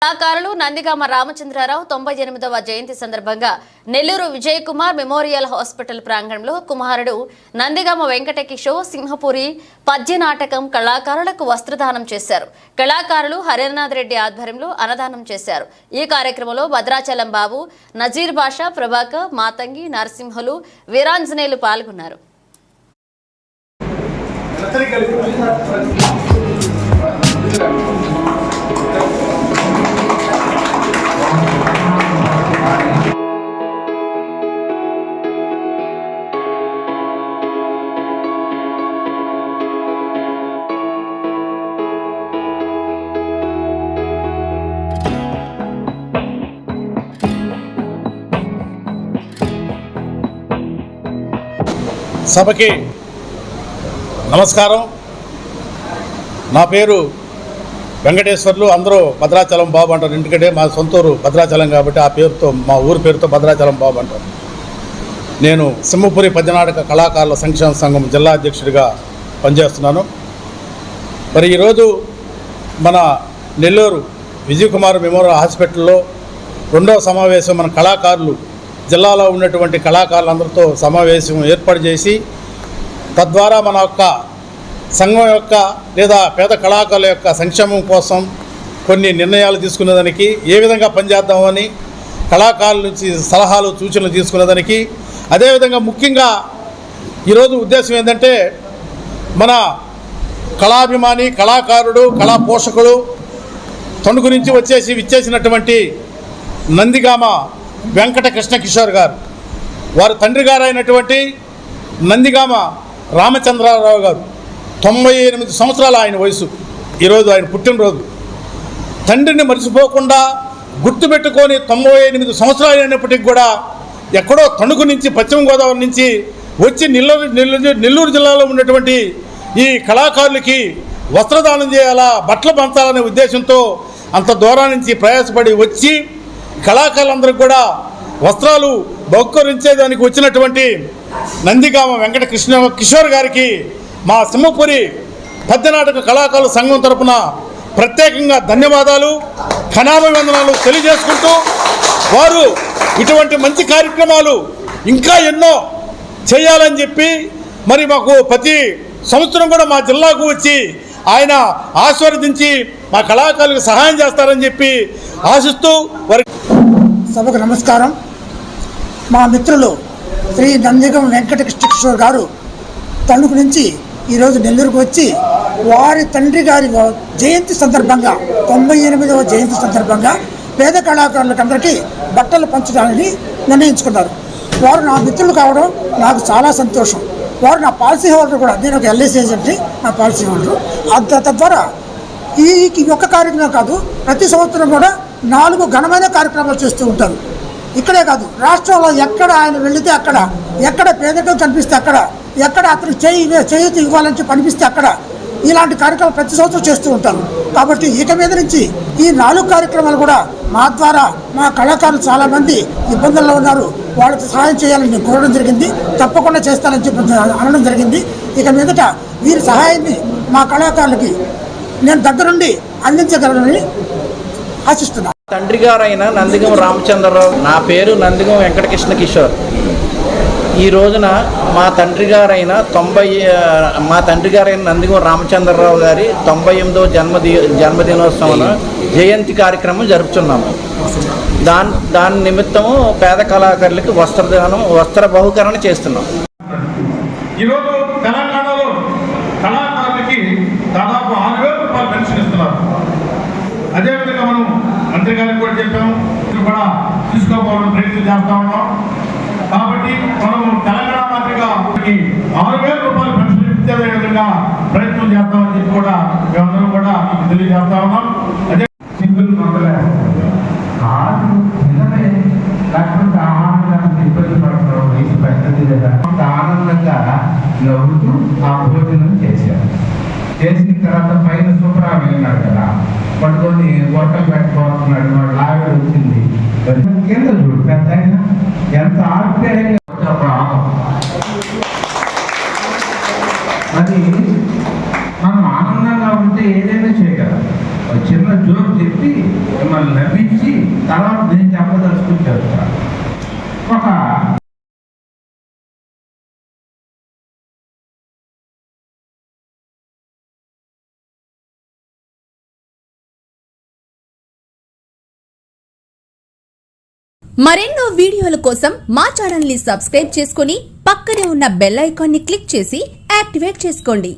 కళాకారులు నందిగామ రామచంద్రరావు 98వ జయంతి సందర్భంగా Nellore Vijay Kumar memorial hospital ప్రాంగణంలో కుమారుడు నందిగామ వెంకట కిషోర్ సింహపురి పద్య నాటకం కళాకారులకు వస్త్రదానం చేశారు. కళాకారులు హరినాథ్ రెడ్డి ఆధ్వర్యంలో అన్నదానం చేశారు. ఈ కార్యక్రమంలో భద్రాచలం బాబు, నజీర్ బాషా, ప్రభాకర్, మాతంగి, నరసింహులు, వీరాంజనేయులు పాల్గొన్నారు. సభకి నమస్కారం. నా పేరు వెంకటేశ్వర్లు, అందరూ భద్రాచలం బాబు అంటారు. ఎందుకంటే మా సొంతూరు భద్రాచలం కాబట్టి ఆ పేరుతో, మా ఊరి పేరుతో భద్రాచలం బాబు అంటారు. నేను సింహపురి పద్యనాటక కళాకారుల సంక్షేమ సంఘం జిల్లా అధ్యక్షుడిగా పనిచేస్తున్నాను. మరి ఈరోజు మన నెల్లూరు విజయ్ కుమార్ మెమోరియల్ హాస్పిటల్లో 2వ సమావేశం మన కళాకారులు, జిల్లాలో ఉన్నటువంటి కళాకారులందరితో సమావేశం ఏర్పాటు చేసి, తద్వారా మన యొక్క సంఘం యొక్క లేదా పేద కళాకారుల యొక్క సంక్షేమం కోసం కొన్ని నిర్ణయాలు తీసుకునేదానికి, ఏ విధంగా పనిచేద్దామని కళాకారుల నుంచి సలహాలు సూచనలు తీసుకునేదానికి, అదేవిధంగా ముఖ్యంగా ఈరోజు ఉద్దేశం ఏంటంటే, మన కళాభిమాని, కళాకారుడు, కళా పోషకుడు తణుకు నుంచి విచ్చేసినటువంటి నందిగామ వెంకట కృష్ణ కిషోర్ గారు, వారి తండ్రి గారు అయినటువంటి నందిగామ రామచంద్రరావు గారు 98 సంవత్సరాలు ఆయన వయసు. ఈరోజు ఆయన పుట్టినరోజు. తండ్రిని మర్చిపోకుండా గుర్తుపెట్టుకొని 98 సంవత్సరాలు అయినప్పటికీ కూడా ఎక్కడో తణుకు నుంచి, పశ్చిమ గోదావరి నుంచి వచ్చి నెల్లూరు జిల్లాలో ఉన్నటువంటి ఈ కళాకారులకి వస్త్రదానం చేయాలా, బట్టలు పంచాలనే ఉద్దేశంతో అంత దూరం నుంచి ప్రయాసపడి వచ్చి కళాకారులందరికీ కూడా వస్త్రాలు బహుకరించేదానికి వచ్చినటువంటి నందిగామ వెంకట కిషోర్ గారికి మా సింహపురి పద్యనాటక కళాకారుల సంఘం తరపున ప్రత్యేకంగా ధన్యవాదాలు, ఘనాభివందనాలు తెలియజేసుకుంటూ, వారు ఇటువంటి మంచి కార్యక్రమాలు ఇంకా ఎన్నో చేయాలని చెప్పి, మరి మాకు ప్రతి సంవత్సరం కూడా మా జిల్లాకు వచ్చి ఆయన ఆశీర్వదించి మా కళాకారులకు సహాయం చేస్తారని చెప్పి ఆశిస్తూ వారి సభకు నమస్కారం. మా మిత్రులు శ్రీ నందిగం వెంకట కిషోర్ గారు తణుకు నుంచి ఈరోజు నెల్లూరుకు వచ్చి వారి తండ్రి గారి జయంతి సందర్భంగా, 98వ జయంతి సందర్భంగా పేద కళాకారులకు అందరికీ బట్టలు పంచడానికి నిర్ణయించుకున్నారు. వారు నా మిత్రులు కావడం నాకు చాలా సంతోషం. వారు నా పాలసీ హోల్డర్ కూడా. నేను ఒక ఎల్ఐసి ఏజెంట్ని, నా పాలసీ హోల్డర్. తద్వారా ఈ ఒక్క కార్యక్రమం కాదు, ప్రతి సంవత్సరం కూడా 4 ఘనమైన కార్యక్రమాలు చేస్తూ ఉంటారు. ఇక్కడే కాదు, రాష్ట్రంలో ఎక్కడ ఆయన వెళితే అక్కడ, ఎక్కడ పేదరికం కనిపిస్తే అక్కడ, ఎక్కడ అతను చేయూతి ఇవ్వాలని పనిపిస్తే అక్కడ ఇలాంటి కార్యక్రమాలు ప్రతి సంవత్సరం చేస్తూ ఉంటారు. కాబట్టి ఇక మీద నుంచి ఈ 4 కార్యక్రమాలు కూడా మా ద్వారా, మా కళాకారులు చాలామంది ఇబ్బందుల్లో ఉన్నారు, వాళ్ళకి సహాయం చేయాలని నేను కోరడం జరిగింది. తప్పకుండా చేస్తానని చెప్పి అనడం జరిగింది. ఇక మీదట వీరి సహాయాన్ని మా కళాకారులకి నేను దగ్గరుండి అందించగలనని ఆశిస్తున్నాను. తండ్రి గారైన నందిగం రామచంద్రరావు, నా పేరు నందిగం వెంకటకృష్ణ కిషోర్. ఈ రోజున మా తండ్రి గారైన నందిగం రామచంద్రరావు గారి 98వ జన్మదినోత్సవం జయంతి కార్యక్రమం జరుపుతున్నాము. దాని నిమిత్తము పేద కళాకారులకు వస్త్ర బహుకరణ చేస్తున్నాం. ఈరోజు తెలంగాణలో కళాకారులకి దాదాపు 6,000 రూపాయలు పెన్షన్ ఇస్తున్నారు. అదేవిధంగా మనం మంత్రి గారికి కూడా చెప్పాము, కూడా తీసుకోవాలని ప్రయత్నం చేస్తా ఉన్నాం. కాబట్టి మనం తెలంగాణ మంత్రిగా 6,000 రూపాయలు పెన్షన్ ఇచ్చే విధంగా ప్రయత్నం చేస్తామని చెప్పి కూడా మేమందరం కూడా మీకు తెలియజేస్తా ఉన్నాం. అదే సింగిల్ లేకపోతే ఆహారాన్ని ఇబ్బంది పడుతున్నారు, వయసు పెద్దది లేదా, ఆనందంగా నవ్వుతూ ఆ భోజనం చేశారు. చేసిన తర్వాత పైన సూపరామయ్య ఉన్నాడు కదా, పట్టుకొని గొట్టలు పెట్టుకోవాలన్నాడు. వాడు లాగడ వచ్చింది కింద చూడు, పెద్ద ఎంత ఆశ్చర్యంగా అది మనం ఆనందంగా ఉంటే ఏదైనా చేయగలం. చిన్న జోక్ చెప్పి మిమ్మల్ని నవ్వించి తర్వాత నేను చెప్పదలుచుకుని చెప్తాను. ఒక మరెన్నో వీడియోల కోసం మా ఛానల్ ని సబ్స్క్రైబ్ చేసుకుని పక్కనే ఉన్న బెల్ ఐకాన్ ని క్లిక్ చేసి యాక్టివేట్ చేసుకోండి.